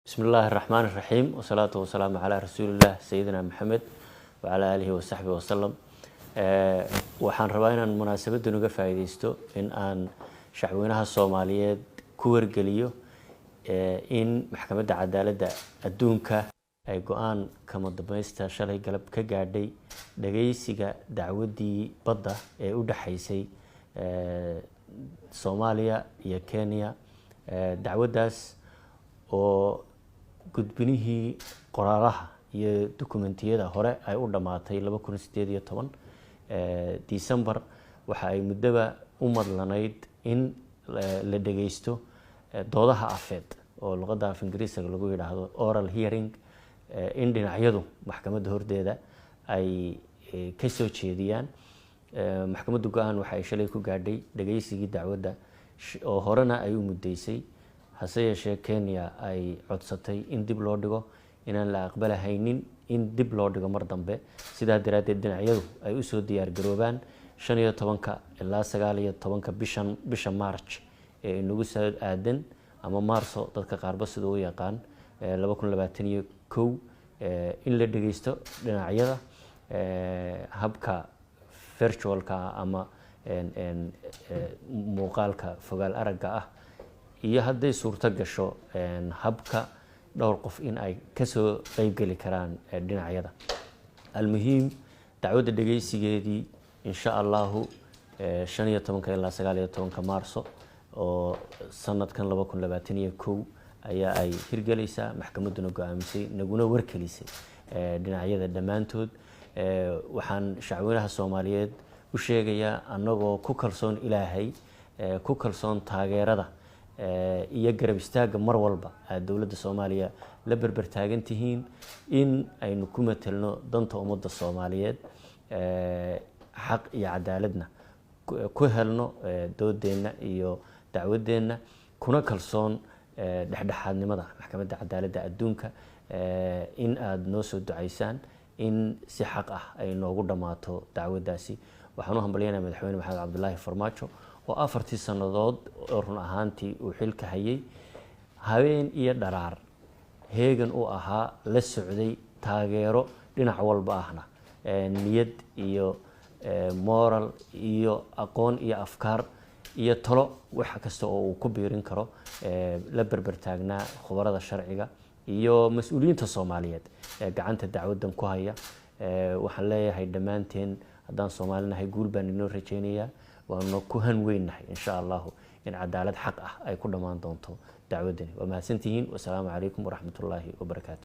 بسم الله الرحمن الرحيم والصلاة والسلام على رسول الله سيدنا محمد وعلى آله وصحبه وسلم. waxaan rabaa inaan munaasabaddan uga faa'iideysto in aan shacweynaha Soomaaliyeed ku wargeliyo in maxkamadda cadaaladda adduunka ay go'aan kama dambaysta shalay galab ka gaadhay dhageysiga dacwadii badda ee u dhaxaysay Soomaaliya iyo Kenya. dacwadaas oo gudbinihii qoraalaha iyo dokumentiyada hore ay u dhamaatay 2018 December waxa ay muddaba u madlanayd in la dhageysto doodaha afeed oo luqadda af Ingiriisiga lagu yiraahdo oral hearing in dhinacyadu maxkamadda hordeeda ay ka soo jeediyaan. maxkamaddu go'aan waxa ay shalay ku gaadhay dhageysigii dacwadda oo horena ay u muddeysay, hase yeeshee Kenya ay codsatay in dib loo dhigo, inaan la aqbalahaynin in dib loo dhigo mar dambe. sidaa daraadeed dhinacyadu ay u soo diyaar garoobaan 15 ilaa 19 bisha March ee inagu soo aadan ama Maarso dadka qaarba sida uu yaqaan 2021 in la dhageysto dhinacyada habka virtualka ama muuqaalka fogaal aragga ah, iyo hadday suurto gasho habka dhowr qof in ay ka soo qayb gali karaan dhinacyada. almuhiim dacwadda dhageysigeedii insha Allah 15 ilaa 19 Maarso oo sanadkan 2021 ayaa ay hirgelaysaa. maxkamadduna go'aamisay naguna warkelisay dhinacyada dhammaantood. waxaan shacweynaha Soomaaliyeed u sheegayaa anagoo ku kalsoon Ilaahay, ku kalsoon taageerada iyo garab istaaga mar walba dawladda Soomaaliya la barbar taagan tihiin in aynu ku metelno danta ummadda Soomaaliyeed, xaq iyo cadaaladna ku helno doodeena iyo dacwadeena, kuna kalsoon dhexdhexaadnimada maxkamadda cadaaladda adduunka, in aad noo soo ducaysaan in si xaq ah ay noogu dhamaato dacwadaasi. waxaan u hambalyeynaa madaxweyne Maxamed Cabdullaahi Farmaajo oo 4 sanadood oo run ahaantii uu xilka hayay, habeen iyo dharaar heegan u ahaa, la socday, taageero dhinac walba ahna, niyad iyo moral iyo aqoon iyo afkaar iyo talo wax kasta oo uu ku biirin karo la barbar taagnaa khubarada sharciga iyo mas'uuliyiinta Soomaaliyeed ee gacanta dacwaddan ku haya. waxaan leeyahay dhammaanteen haddaan Soomaalinahay guul baan inoo rajeynayaa, waanu ku hanweynahay insha Allah in cadaalad xaq ah ay ku dhamaan doonto dacwaddani. waa mahadsantihiin. wassalaamu calaykum waraxmatullaahi wabarakaatuh.